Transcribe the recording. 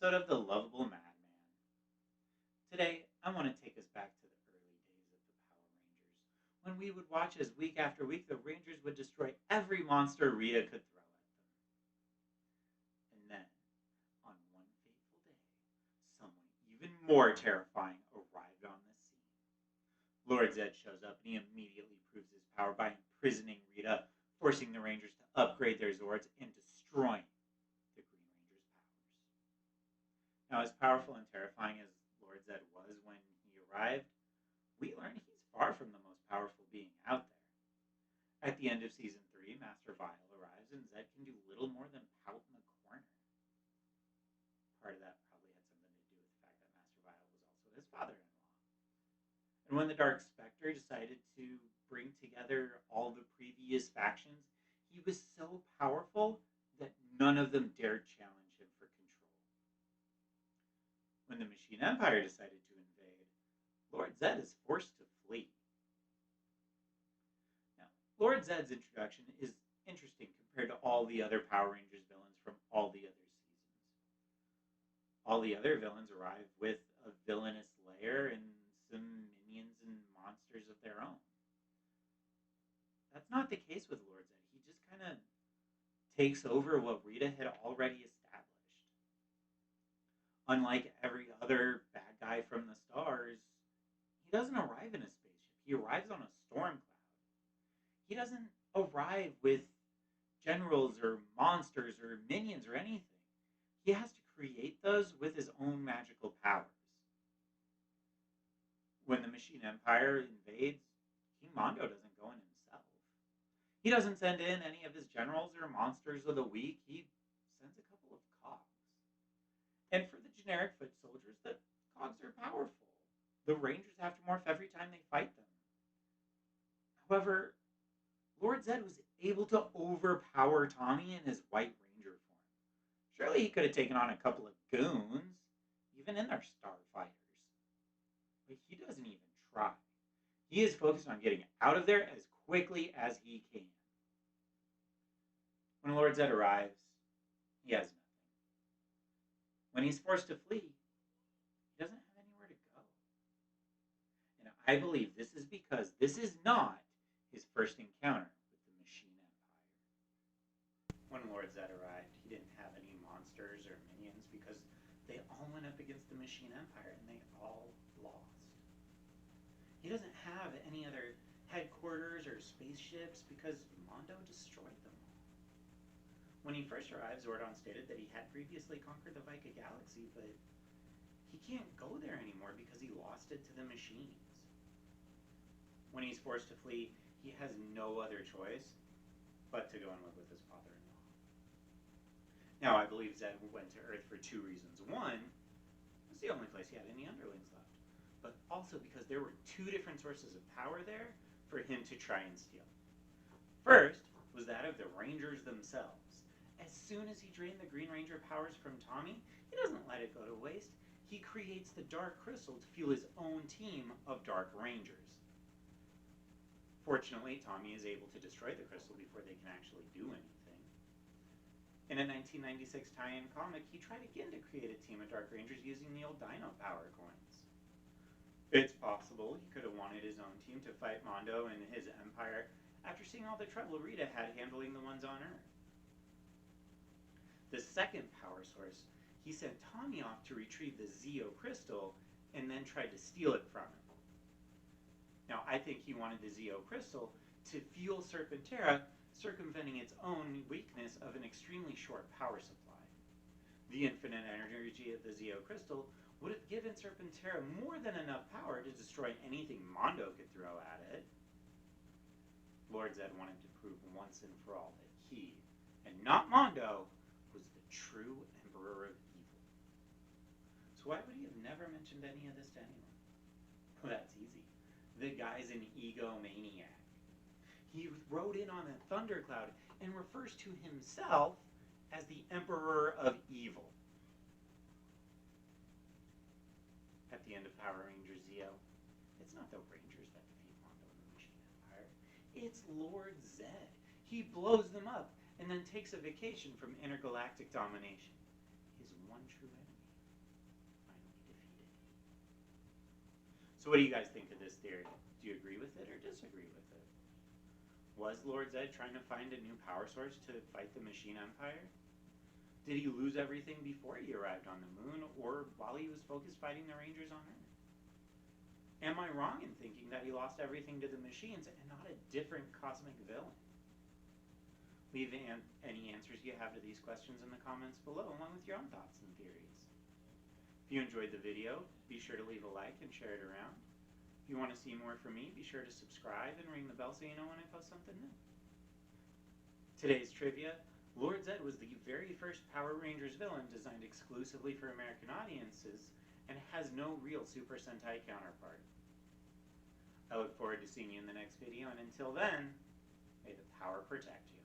episode of The Lovable Madman. Today, I want to take us back to the early days of the Power Rangers, when we would watch as week after week the Rangers would destroy every monster Rita could throw at them. And then, on one fateful day, someone even more terrifying arrived on the scene. Lord Zedd shows up and he immediately proves his power by imprisoning Rita, forcing the Rangers to upgrade their Zords and destroying the Green Ranger's powers. Now, as powerful and terrifying as Lord Zedd was when he arrived, we learn he's far from the most powerful being out there. At the end of Season 3, Master Vile arrives and Zedd can do little more than pout in the corner. Part of that probably had something to do with the fact that Master Vile was also his father-in-law. And when the Dark Spectre decided to bring together all the previous factions, he was so powerful that none of them dared challenge him for control. When the Machine Empire decided to invade, Lord Zedd is forced to flee. Now, Lord Zedd's introduction is interesting compared to all the other Power Rangers villains from all the other seasons. All the other villains arrive with a villainous lair and some minions and monsters of their own. That's not the case with Lord Zedd. He just kind of takes over what Rita had already established. Unlike every other bad guy from the stars, he doesn't arrive in a spaceship. He arrives on a storm cloud. He doesn't arrive with generals or monsters or minions or anything. He has to create those with his own magical powers. When the Machine Empire invades, King Mondo doesn't go in himself. He doesn't send in any of his generals or monsters of the week. He sends a couple of cogs. And for the generic foot soldiers, the cogs are powerful. The Rangers have to morph every time they fight them. However, Lord Zedd was able to overpower Tommy in his White Ranger form. Surely he could have taken on a couple of goons, even in their starfighters. But he doesn't even try. He is focused on getting out of there as quickly as he can. When Lord Zedd arrives, he has nothing. When he's forced to flee, he doesn't have anywhere to go. And I believe this is because this is not his first encounter with the Machine Empire. When Lord Zedd arrived, he didn't have any monsters or minions because they all went up against the Machine Empire and they all lost. He doesn't have any other headquarters or spaceships because Mondo destroyed them all. When he first arrived, Zordon stated that he had previously conquered the Vica Galaxy, but he can't go there anymore because he lost it to the machines. When he's forced to flee, he has no other choice but to go and live with his father-in-law. Now, I believe Zedd went to Earth for two reasons. One, it's the only place he had any underlings left, but also because there were two different sources of power there for him to try and steal. First was that of the Rangers themselves. As soon as he drained the Green Ranger powers from Tommy, he doesn't let it go to waste. He creates the Dark Crystal to fuel his own team of Dark Rangers. Fortunately, Tommy is able to destroy the crystal before they can actually do anything. In a 1996 tie-in comic, he tried again to create a team of Dark Rangers using the old Dino Power coins. It's possible he could have wanted his own team to fight Mondo and his empire after seeing all the trouble Rita had handling the ones on Earth. The second power source, he sent Tommy off to retrieve the Zeo crystal and then tried to steal it from him. Now, I think he wanted the Zeo crystal to fuel Serpentera, circumventing its own weakness of an extremely short power supply. The infinite energy of the Zeo crystal would have given Serpentera more than enough power to destroy anything Mondo could throw at it. Lord Zedd wanted to prove once and for all that he, and not Mondo, was the true Emperor of Evil. So why would he have never mentioned any of this to anyone? Well, that's easy. The guy's an egomaniac. He rode in on a thundercloud and refers to himself as the Emperor of Evil. At the end of Power Rangers Zeo, it's not the Rangers that defeat Mondo and the Machine Empire. It's Lord Zedd. He blows them up and then takes a vacation from intergalactic domination. His one true enemy. So what do you guys think of this theory? Do you agree with it or disagree with it? Was Lord Zedd trying to find a new power source to fight the Machine Empire? Did he lose everything before he arrived on the moon, or while he was focused fighting the Rangers on Earth? Am I wrong in thinking that he lost everything to the machines and not a different cosmic villain? Leave any answers you have to these questions in the comments below, along with your own thoughts and theories. If you enjoyed the video, be sure to leave a like and share it around. If you want to see more from me, be sure to subscribe and ring the bell so you know when I post something new. Today's trivia: Lord Zedd was the very first Power Rangers villain designed exclusively for American audiences and has no real Super Sentai counterpart. I look forward to seeing you in the next video, and until then, may the power protect you.